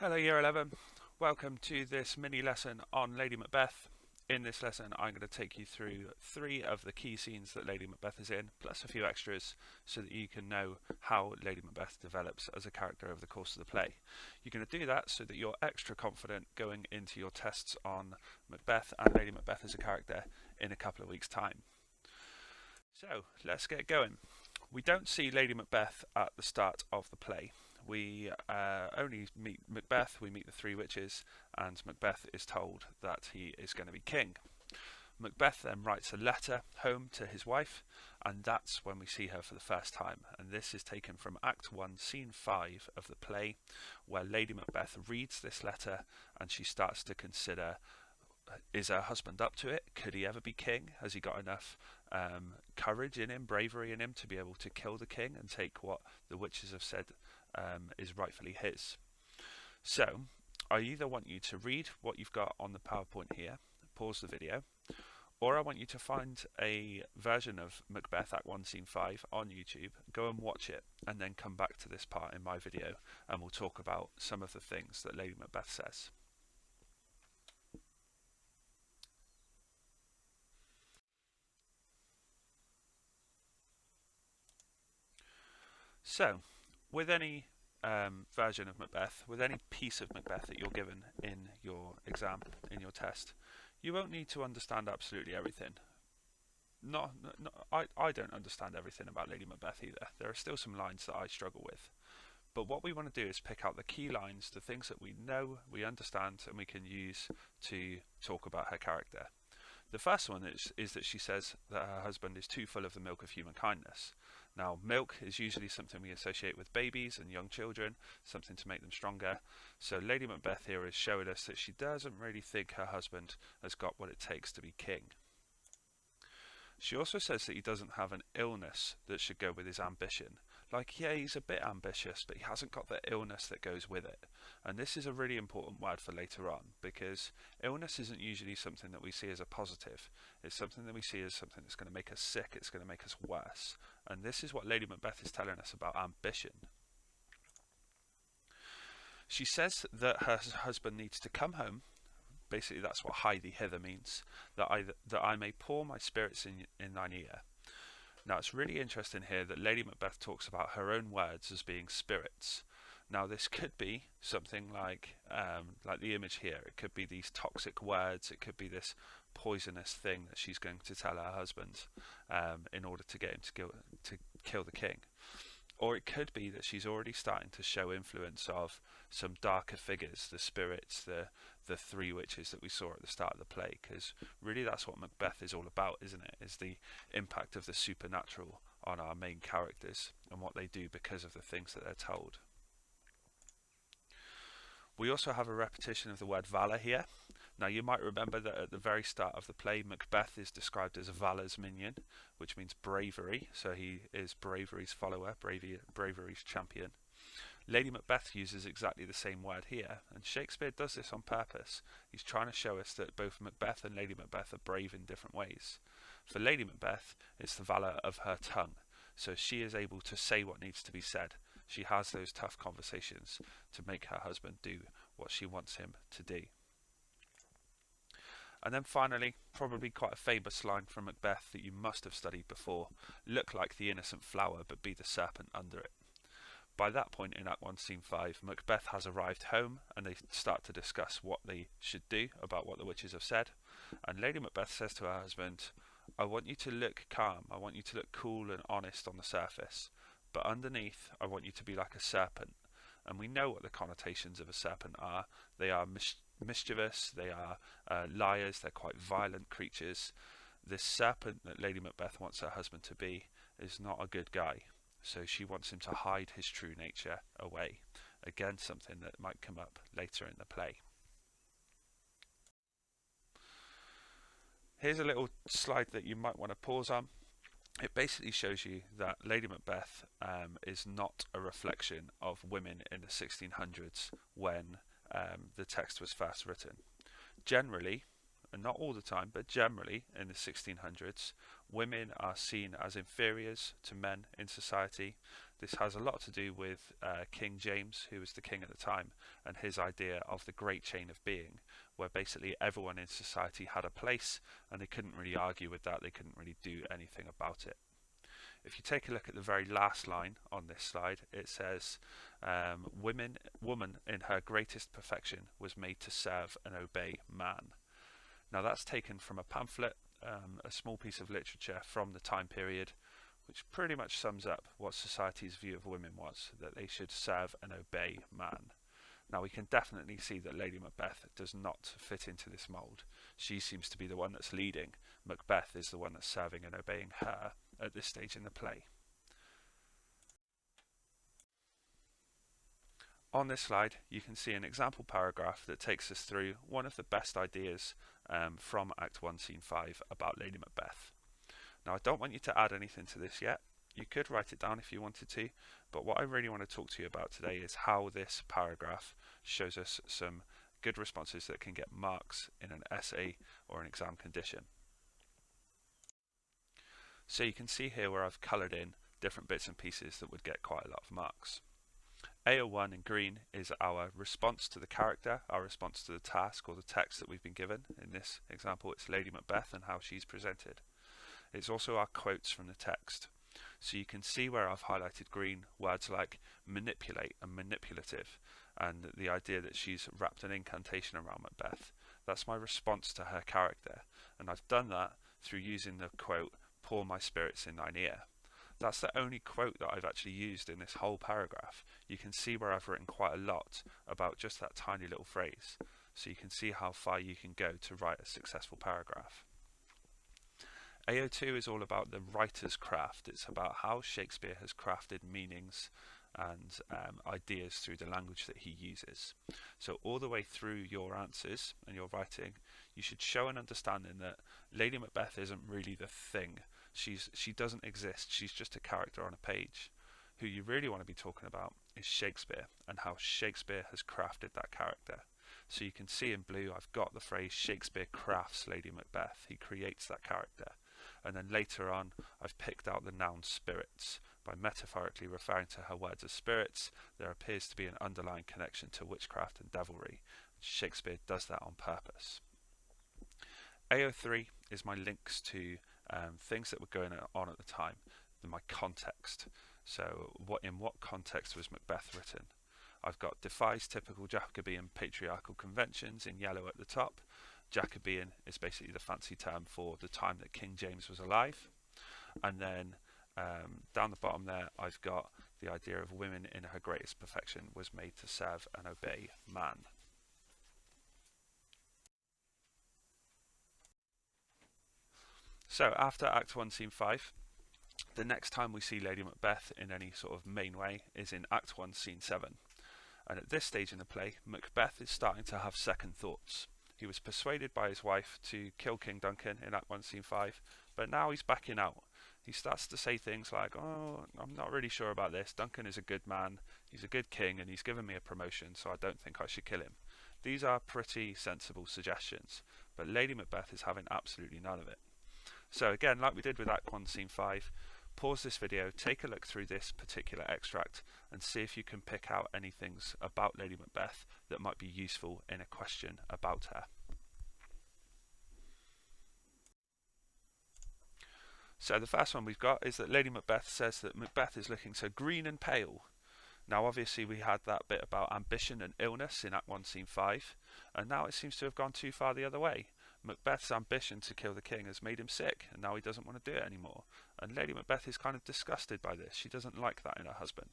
Hello Year 11, welcome to this mini lesson on Lady Macbeth. In this lesson I'm going to take you through 3 of the key scenes that Lady Macbeth is in, plus a few extras so that you can know how Lady Macbeth develops as a character over the course of the play. You're going to do that so that you're extra confident going into your tests on Macbeth and Lady Macbeth as a character in a couple of weeks' time. So let's get going. We don't see Lady Macbeth at the start of the play. We only meet Macbeth, we meet the 3 witches, and Macbeth is told that he is going to be king. Macbeth then writes a letter home to his wife, and that's when we see her for the first time. And this is taken from Act 1, Scene 5 of the play, where Lady Macbeth reads this letter and she starts to consider, is her husband up to it? Could he ever be king? Has he got enough courage in him, bravery in him to be able to kill the king and take what the witches have said is rightfully his? So I either want you to read what you've got on the PowerPoint here, pause the video, or I want you to find a version of Macbeth Act 1 Scene 5 on YouTube, go and watch it, and then come back to this part in my video and we'll talk about some of the things that Lady Macbeth says. So, with any version of Macbeth, with any piece of Macbeth that you're given in your exam, in your test, you won't need to understand absolutely everything. I don't understand everything about Lady Macbeth either. There are still some lines that I struggle with. But what we want to do is pick out the key lines, the things that we know, we understand, and we can use to talk about her character. The first one is that she says that her husband is too full of the milk of human kindness. Now, milk is usually something we associate with babies and young children, something to make them stronger. So Lady Macbeth here is showing us that she doesn't really think her husband has got what it takes to be king. She also says that he doesn't have an illness that should go with his ambition. Like, yeah, he's a bit ambitious, but he hasn't got the illness that goes with it. And this is a really important word for later on, because illness isn't usually something that we see as a positive. It's something that we see as something that's going to make us sick, it's going to make us worse. And this is what Lady Macbeth is telling us about ambition. She says that her husband needs to come home. Basically, that's what hie thee hither means, that I may pour my spirits in thine ear. Now, it's really interesting here that Lady Macbeth talks about her own words as being spirits. Now, this could be something like the image here. It could be these toxic words. It could be this poisonous thing that she's going to tell her husband in order to get him to kill the king. Or it could be that she's already starting to show influence of some darker figures, the spirits, the 3 witches that we saw at the start of the play, because really that's what Macbeth is all about, isn't it? Is the impact of the supernatural on our main characters and what they do because of the things that they're told. We also have a repetition of the word valor here. Now, you might remember that at the very start of the play, Macbeth is described as valor's minion, which means bravery. So he is bravery's follower, bravery's champion. Lady Macbeth uses exactly the same word here, and Shakespeare does this on purpose. He's trying to show us that both Macbeth and Lady Macbeth are brave in different ways. For Lady Macbeth, it's the valor of her tongue, so she is able to say what needs to be said. She has those tough conversations to make her husband do what she wants him to do. And then finally, probably quite a famous line from Macbeth that you must have studied before: look like the innocent flower, but be the serpent under it. By that point in Act 1 Scene 5, Macbeth has arrived home and they start to discuss what they should do about what the witches have said. And Lady Macbeth says to her husband, I want you to look calm, I want you to look cool and honest on the surface, but underneath I want you to be like a serpent. And we know what the connotations of a serpent are. They are mischievous, they are liars, they're quite violent creatures. This serpent that Lady Macbeth wants her husband to be is not a good guy. So she wants him to hide his true nature away. Again, something that might come up later in the play. Here's a little slide that you might want to pause on. It basically shows you that Lady Macbeth is not a reflection of women in the 1600s when the text was first written. Generally, and not all the time, but generally in the 1600s, women are seen as inferiors to men in society. This has a lot to do with King James, who was the king at the time, and his idea of the great chain of being, where basically everyone in society had a place and they couldn't really argue with that, they couldn't really do anything about it. If you take a look at the very last line on this slide, it says, woman in her greatest perfection was made to serve and obey man. Now that's taken from a pamphlet, a small piece of literature from the time period, which pretty much sums up what society's view of women was, that they should serve and obey man. Now we can definitely see that Lady Macbeth does not fit into this mould. She seems to be the one that's leading. Macbeth is the one that's serving and obeying her at this stage in the play. On this slide you can see an example paragraph that takes us through one of the best ideas from Act 1 Scene 5 about Lady Macbeth. Now I don't want you to add anything to this yet. You could write it down if you wanted to, but what I really want to talk to you about today is how this paragraph shows us some good responses that can get marks in an essay or an exam condition. So you can see here where I've coloured in different bits and pieces that would get quite a lot of marks. AO1 in green is our response to the character, our response to the task or the text that we've been given. In this example it's Lady Macbeth and how she's presented. It's also our quotes from the text. So you can see where I've highlighted green words like manipulate and manipulative, and the idea that she's wrapped an incantation around Macbeth. That's my response to her character, and I've done that through using the quote, pour my spirits in thine ear. That's the only quote that I've actually used in this whole paragraph. You can see where I've written quite a lot about just that tiny little phrase, so you can see how far you can go to write a successful paragraph. AO2 is all about the writer's craft. It's about how Shakespeare has crafted meanings and ideas through the language that he uses. So all the way through your answers and your writing, you should show an understanding that Lady Macbeth isn't really the thing. She doesn't exist. She's just a character on a page. Who you really want to be talking about is Shakespeare and how Shakespeare has crafted that character. So you can see in blue I've got the phrase Shakespeare crafts Lady Macbeth. He creates that character. And then later on I've picked out the noun spirits. By metaphorically referring to her words as spirits, there appears to be an underlying connection to witchcraft and devilry. Shakespeare does that on purpose. AO3 is my links to things that were going on at the time, my context. So in what context was Macbeth written? I've got defies typical Jacobean patriarchal conventions in yellow at the top. Jacobean is basically the fancy term for the time that King James was alive. And then down the bottom there I've got the idea of women in her greatest perfection was made to serve and obey man. So after Act 1 Scene 5, the next time we see Lady Macbeth in any sort of main way is in Act 1 Scene 7. And at this stage in the play, Macbeth is starting to have second thoughts. He was persuaded by his wife to kill King Duncan in Act 1 Scene 5, but now he's backing out. He starts to say things like, oh, I'm not really sure about this. Duncan is a good man, he's a good king, and he's given me a promotion, so I don't think I should kill him. These are pretty sensible suggestions, but Lady Macbeth is having absolutely none of it. So again, like we did with Act 1 Scene 5, pause this video, take a look through this particular extract, and see if you can pick out any things about Lady Macbeth that might be useful in a question about her. So the first one we've got is that Lady Macbeth says that Macbeth is looking so green and pale. Now obviously we had that bit about ambition and illness in Act 1 Scene 5, and now it seems to have gone too far the other way. Macbeth's ambition to kill the king has made him sick, and now he doesn't want to do it anymore. And Lady Macbeth is kind of disgusted by this. She doesn't like that in her husband.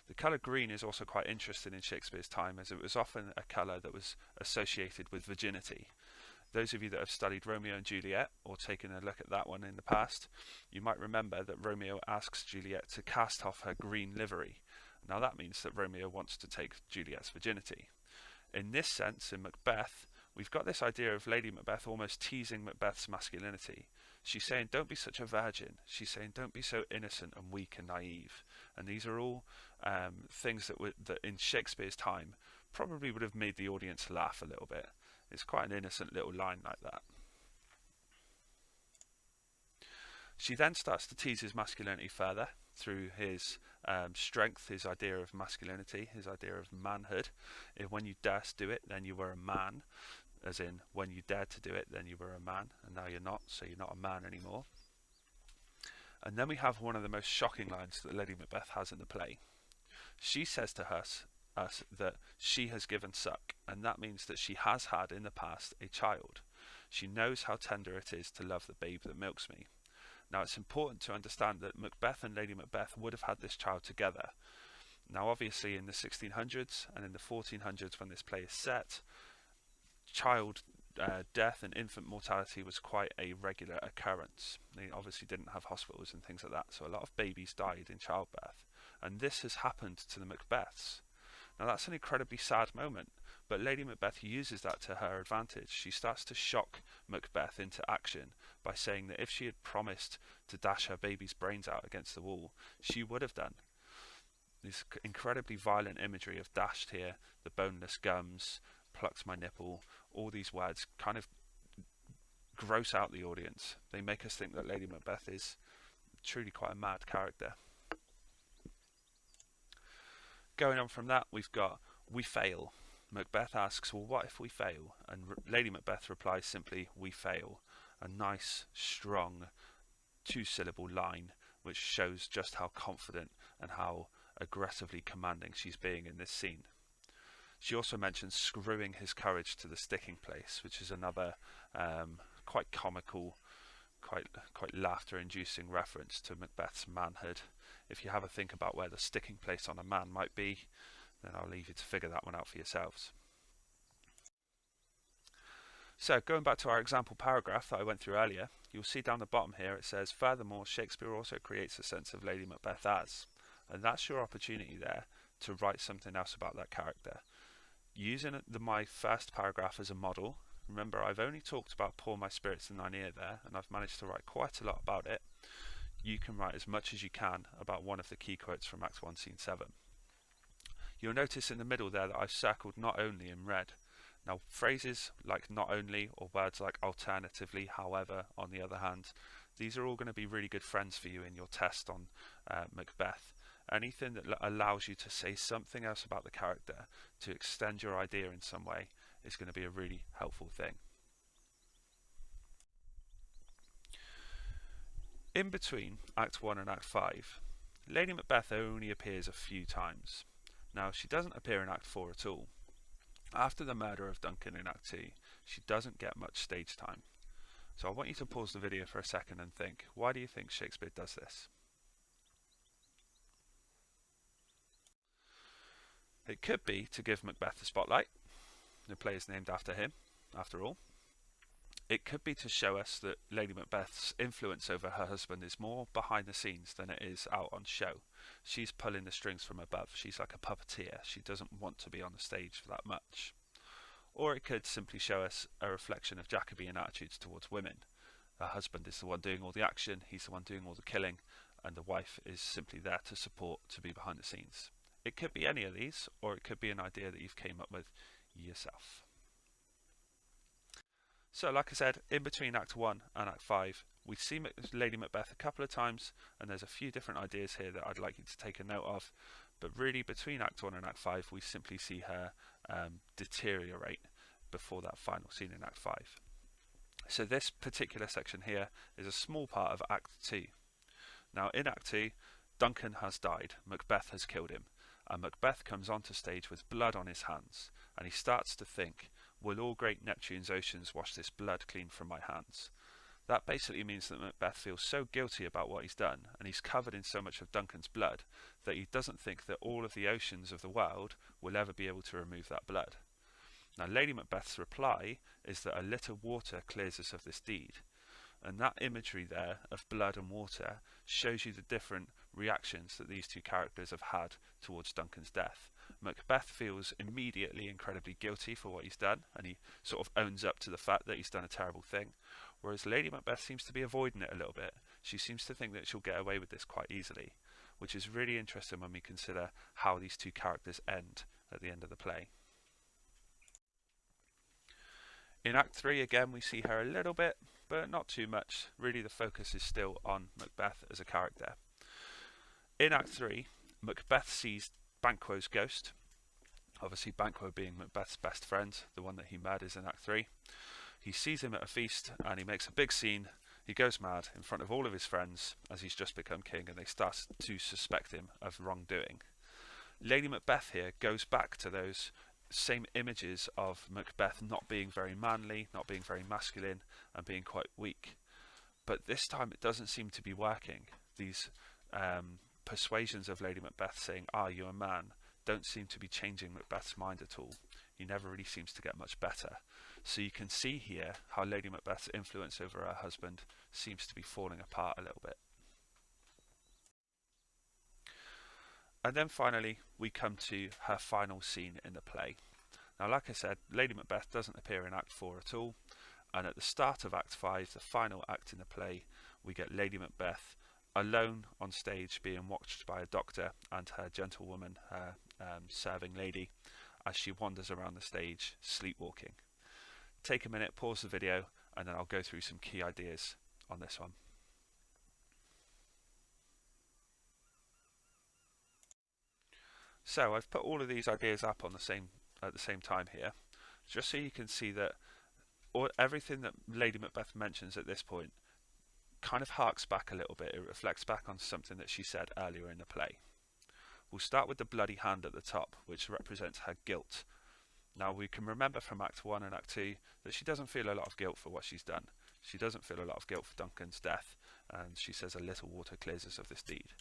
The colour green is also quite interesting in Shakespeare's time, as it was often a colour that was associated with virginity. Those of you that have studied Romeo and Juliet, or taken a look at that one in the past, you might remember that Romeo asks Juliet to cast off her green livery. Now that means that Romeo wants to take Juliet's virginity. In this sense, in Macbeth, we've got this idea of Lady Macbeth almost teasing Macbeth's masculinity. She's saying, don't be such a virgin. She's saying, don't be so innocent and weak and naive. And these are all things that in Shakespeare's time probably would have made the audience laugh a little bit. It's quite an innocent little line like that. She then starts to tease his masculinity further through his strength, his idea of masculinity, his idea of manhood. If when you durst do it, then you were a man, as in when you dared to do it, then you were a man, and now you're not, so you're not a man anymore. And then we have one of the most shocking lines that Lady Macbeth has in the play. She says to us that she has given suck, and that means that she has had in the past a child. She knows how tender it is to love the babe that milks me. Now it's important to understand that Macbeth and Lady Macbeth would have had this child together. Now obviously in the 1600s and in the 1400s when this play is set, child death and infant mortality was quite a regular occurrence. They obviously didn't have hospitals and things like that, so a lot of babies died in childbirth. And this has happened to the Macbeths. Now that's an incredibly sad moment, but Lady Macbeth uses that to her advantage. She starts to shock Macbeth into action by saying that if she had promised to dash her baby's brains out against the wall, she would have done. This incredibly violent imagery of dashed here, the boneless gums, plucked my nipple, all these words kind of gross out the audience. They make us think that Lady Macbeth is truly quite a mad character. Going on from that, we've got we fail. Macbeth asks, well, what if we fail? And Lady Macbeth replies simply, we fail. A nice, strong, two-syllable line which shows just how confident and how aggressively commanding she's being in this scene. She also mentions screwing his courage to the sticking place, which is another quite comical, quite laughter-inducing reference to Macbeth's manhood. If you have a think about where the sticking place on a man might be, then I'll leave you to figure that one out for yourselves. So going back to our example paragraph that I went through earlier, you'll see down the bottom here it says, furthermore, Shakespeare also creates a sense of Lady Macbeth as. And that's your opportunity there to write something else about that character. Using my first paragraph as a model, remember I've only talked about pour my spirits in thine ear there, and I've managed to write quite a lot about it. You can write as much as you can about one of the key quotes from Act 1, Scene 7. You'll notice in the middle there that I've circled not only in red. Now phrases like not only or words like alternatively, however, on the other hand, these are all going to be really good friends for you in your test on Macbeth. Anything that allows you to say something else about the character, to extend your idea in some way, is going to be a really helpful thing. In between Act 1 and Act 5, Lady Macbeth only appears a few times. Now, she doesn't appear in Act 4 at all. After the murder of Duncan in Act 2, she doesn't get much stage time. So I want you to pause the video for a second and think, why do you think Shakespeare does this? It could be to give Macbeth the spotlight. The play is named after him, after all. It could be to show us that Lady Macbeth's influence over her husband is more behind the scenes than it is out on show. She's pulling the strings from above. She's like a puppeteer. She doesn't want to be on the stage for that much. Or it could simply show us a reflection of Jacobean attitudes towards women. Her husband is the one doing all the action, he's the one doing all the killing, and the wife is simply there to support, to be behind the scenes. It could be any of these, or it could be an idea that you've came up with yourself. So like I said, in between Act 1 and Act 5, we see Lady Macbeth a couple of times, and there's a few different ideas here that I'd like you to take a note of. But really, between Act 1 and Act 5, we simply see her deteriorate before that final scene in Act 5. So this particular section here is a small part of Act 2. Now in Act 2, Duncan has died, Macbeth has killed him, and Macbeth comes onto stage with blood on his hands, and he starts to think, will all great Neptune's oceans wash this blood clean from my hands? That basically means that Macbeth feels so guilty about what he's done, and he's covered in so much of Duncan's blood, that he doesn't think that all of the oceans of the world will ever be able to remove that blood. Now Lady Macbeth's reply is that a little water clears us of this deed, and that imagery there of blood and water shows you the different reactions that these two characters have had towards Duncan's death. Macbeth feels immediately incredibly guilty for what he's done, and he sort of owns up to the fact that he's done a terrible thing, whereas Lady Macbeth seems to be avoiding it a little bit. She seems to think that she'll get away with this quite easily, which is really interesting when we consider how these two characters end at the end of the play. In Act 3 again we see her a little bit, but not too much. Really the focus is still on Macbeth as a character. In Act 3, Macbeth sees Banquo's ghost, obviously Banquo being Macbeth's best friend, the one that he murders in Act 3. He sees him at a feast and he makes a big scene. He goes mad in front of all of his friends as he's just become king, and they start to suspect him of wrongdoing. Lady Macbeth here goes back to those same images of Macbeth not being very manly, not being very masculine, and being quite weak. But this time it doesn't seem to be working. These persuasions of Lady Macbeth saying, you're a man, don't seem to be changing Macbeth's mind at all. He never really seems to get much better. So you can see here how Lady Macbeth's influence over her husband seems to be falling apart a little bit. And then finally we come to her final scene in the play. Now, like I said, Lady Macbeth doesn't appear in Act 4 at all, and at the start of Act 5, the final act in the play, we get Lady Macbeth alone on stage being watched by a doctor and her gentlewoman, her serving lady, as she wanders around the stage sleepwalking. Take a minute, pause the video, and then I'll go through some key ideas on this one. So I've put all of these ideas up on at the same time here, just so you can see that everything that Lady Macbeth mentions at this point kind of harks back a little bit. It reflects back on something that she said earlier in the play. We'll start with the bloody hand at the top, which represents her guilt. Now, we can remember from Act 1 and Act 2 that she doesn't feel a lot of guilt for what she's done. She doesn't feel a lot of guilt for Duncan's death, and she says a little water clears us of this deed.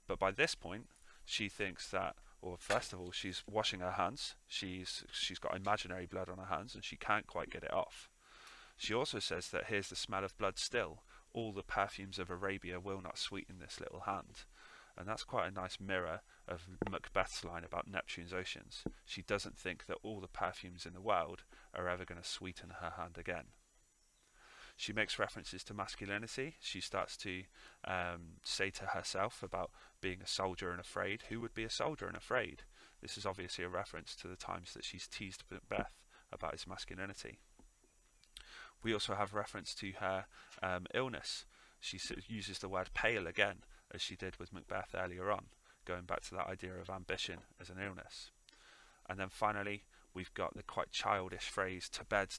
But by this point, she thinks that, or first of all, she's washing her hands. She's got imaginary blood on her hands, and she can't quite get it off. She also says that here's the smell of blood still. All the perfumes of Arabia will not sweeten this little hand. And that's quite a nice mirror of Macbeth's line about Neptune's oceans. She doesn't think that all the perfumes in the world are ever going to sweeten her hand again. She makes references to masculinity. She starts to say to herself about being a soldier and afraid. Who would be a soldier and afraid? This is obviously a reference to the times that she's teased Macbeth about his masculinity. We also have reference to her illness. She uses the word pale again, as she did with Macbeth earlier on, going back to that idea of ambition as an illness. And then finally, we've got the quite childish phrase, to bed,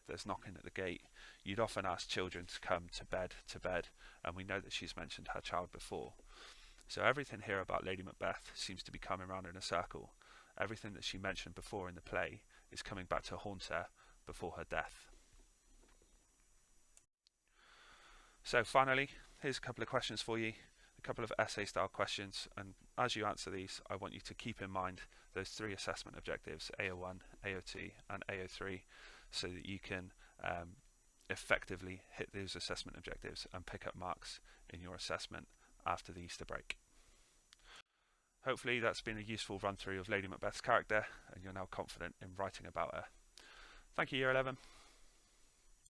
there's knocking at the gate. You'd often ask children to come to bed, and we know that she's mentioned her child before. So everything here about Lady Macbeth seems to be coming around in a circle. Everything that she mentioned before in the play is coming back to haunt her before her death. So finally, here's a couple of questions for you, a couple of essay-style questions, and as you answer these, I want you to keep in mind those 3 assessment objectives, AO1, AO2 and AO3, so that you can effectively hit those assessment objectives and pick up marks in your assessment after the Easter break. Hopefully that's been a useful run-through of Lady Macbeth's character, and you're now confident in writing about her. Thank you, Year 11.